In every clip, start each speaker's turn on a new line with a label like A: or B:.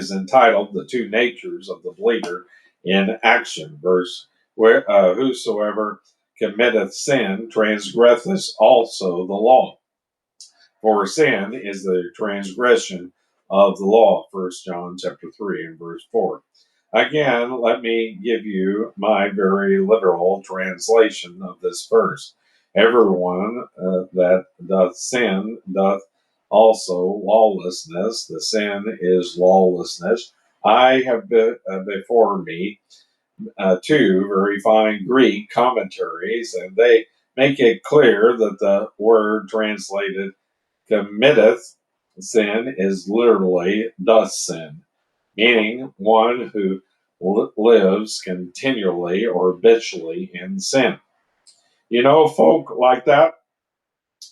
A: is entitled "The Two Natures of the Believer in Action," verse where whosoever committeth sin transgresseth also the law. For sin is the transgression of the law. 1 John chapter 3 and verse 4. Again, let me give you my very literal translation of this verse. Everyone that doth sin doth also lawlessness. The sin is lawlessness. I have before me two very fine Greek commentaries, and they make it clear that the word translated committeth sin is literally doth sin, meaning one who lives continually or habitually in sin. You know, folk like that,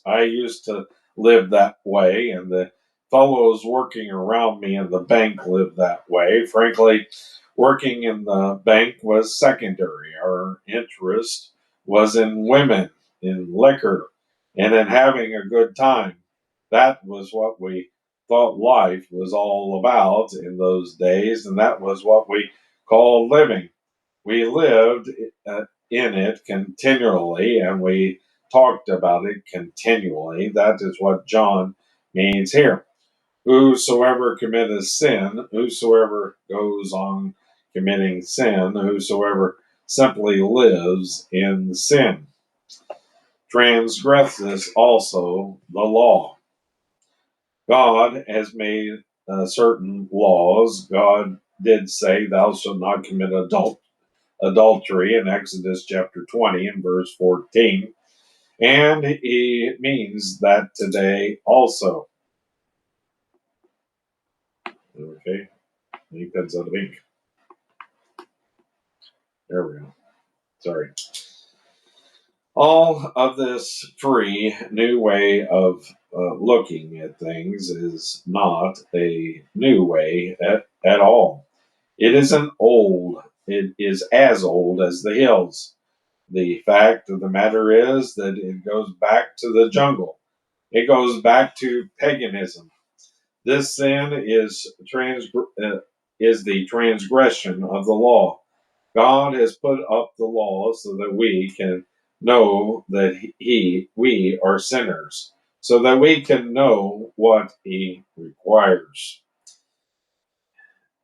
A: I used to live that way, and the fellows working around me in the bank lived that way. Frankly, working in the bank was secondary. Our interest was in women, in liquor, and in having a good time. That was what we thought life was all about in those days, and that was what we called living. We lived in it continually, and we talked about it continually. That is what John means here. Whosoever committeth sin, whosoever goes on committing sin, whosoever simply lives in sin, transgresses also the law. God has made certain laws. God did say, "Thou shalt not commit adultery" in Exodus chapter 20 and verse 14. And he means that today also. Okay, he pens out of ink. There we go. Sorry. All of this free new way of looking at things is not a new way at all. It isn't old. It is as old as the hills. The fact of the matter is that it goes back to the jungle. It goes back to paganism. This sin is the transgression of the law. God has put up the law so that we can know that we are sinners, so that we can know what He requires.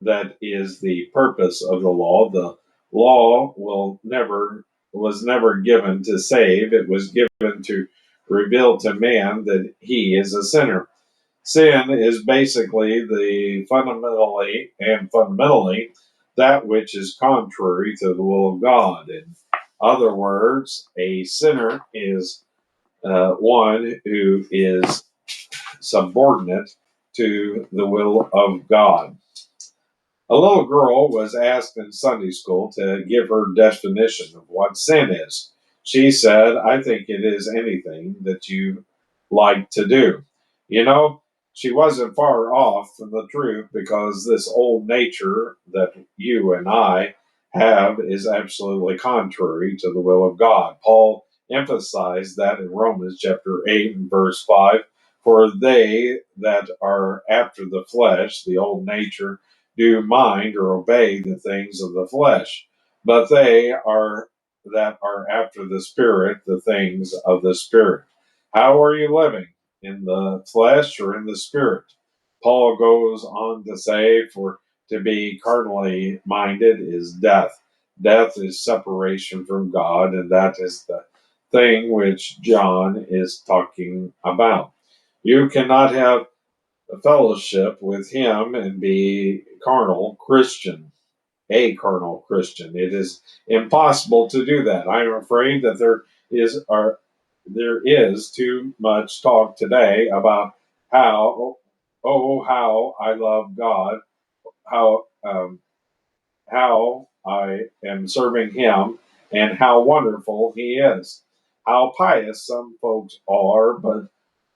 A: That is the purpose of the law. The law was never given to save. It was given to reveal to man that he is a sinner. Sin is basically fundamentally that which is contrary to the will of God. In other words, a sinner is one who is subordinate to the will of God. A little girl was asked in Sunday school to give her definition of what sin is. She said, "I think it is anything that you like to do." You know, she wasn't far off from the truth, because this old nature that you and I have is absolutely contrary to the will of God. Paul emphasized that in Romans chapter 8 and verse 5. For they that are after the flesh, the old nature, do mind or obey the things of the flesh, but they are that are after the Spirit, the things of the Spirit. How are you living? In the flesh or in the Spirit? Paul goes on to say, for to be carnally minded is death. Death is separation from God, and that is the thing which John is talking about. You cannot have a fellowship with him and be a carnal Christian. It is impossible to do that. I'm afraid that there is too much talk today about how I love God, how how I am serving Him, and how wonderful He is. How pious some folks are, but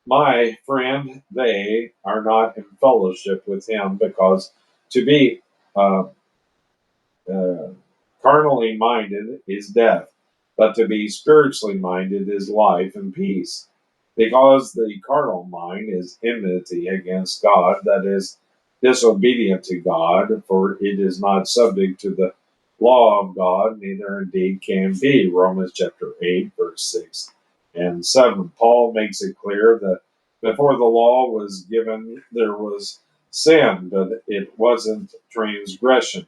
A: my friend, they are not in fellowship with Him, because to be uh, uh, carnally minded is death, but to be spiritually minded is life and peace. Because the carnal mind is enmity against God, that is, disobedient to God, for it is not subject to the law of God, neither indeed can be. Romans chapter 8, verse 6 and 7. Paul makes it clear that before the law was given, there was sin, but it wasn't transgression.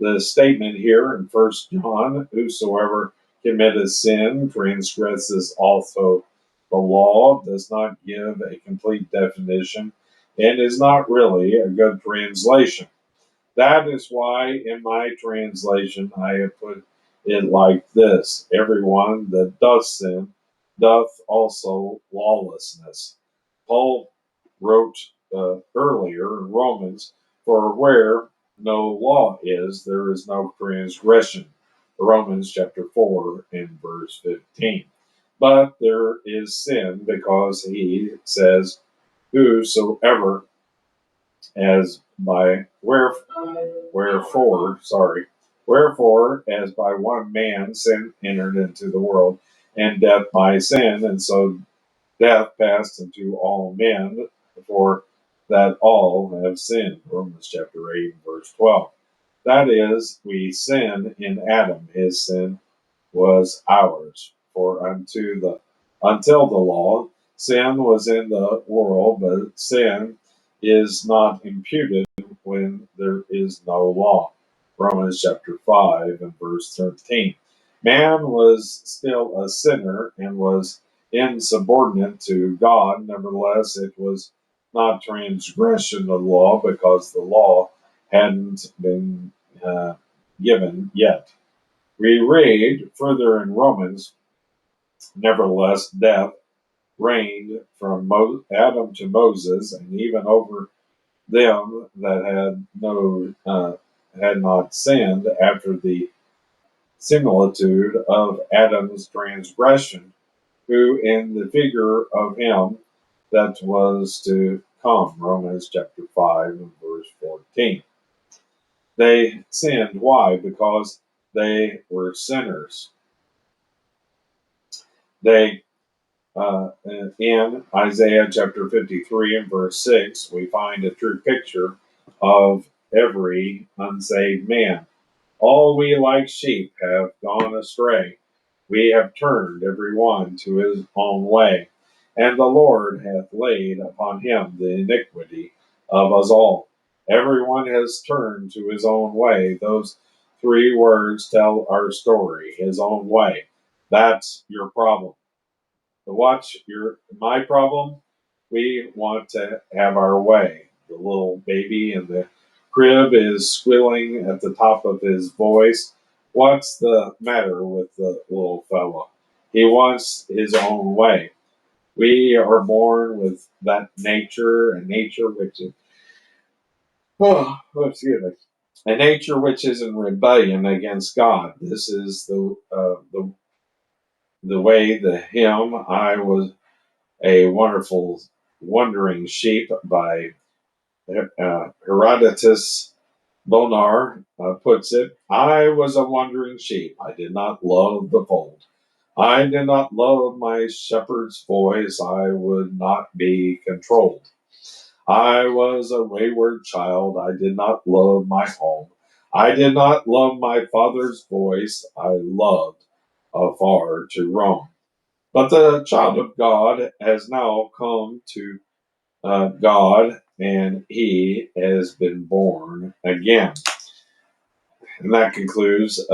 A: The statement here in First John, whosoever committeth sin transgresses also the law, does not give a complete definition and is not really a good translation. That is why in my translation I have put it like this: everyone that doth sin doth also lawlessness. Paul wrote earlier in Romans, for where no law is, there is no transgression. Romans chapter 4 and verse 15. But there is sin because he says, whosoever as by wherefore as by one man sin entered into the world, and death by sin, and so death passed into all men, for that all have sinned. Romans chapter 8 verse 12. That is, we sin in Adam, his sin was ours. For until the law, sin was in the world, but sin is not imputed when there is no law. Romans chapter 5 and verse 13. Man was still a sinner and was insubordinate to God. Nevertheless, it was not transgression of the law because the law hadn't been given yet. We read further in Romans, nevertheless, death reigned from Adam to Moses, and even over them that had not sinned, after the similitude of Adam's transgression, who in the figure of him that was to come. Romans chapter 5 and verse 14. They sinned. Why? Because they were sinners. They in Isaiah chapter 53 and verse 6, we find a true picture of every unsaved man. All we like sheep have gone astray. We have turned every one to his own way. And the Lord hath laid upon him the iniquity of us all. Everyone has turned to his own way. Those three words tell our story, his own way. That's your problem. To watch my problem, we want to have our way. The little baby in the crib is squealing at the top of his voice. What's the matter with the little fellow? He wants his own way. We are born with that nature, a nature which is excuse me, a nature which is in rebellion against God. This is the way the hymn I was a wonderful wandering sheep by Herodotus Bonar puts it. I was a wandering sheep. I did not love the fold. I did not love my shepherd's voice. I would not be controlled. I was a wayward child. I did not love my home. I did not love my father's voice. I loved afar to roam. But the child of God has now come to God, and he has been born again. And that concludes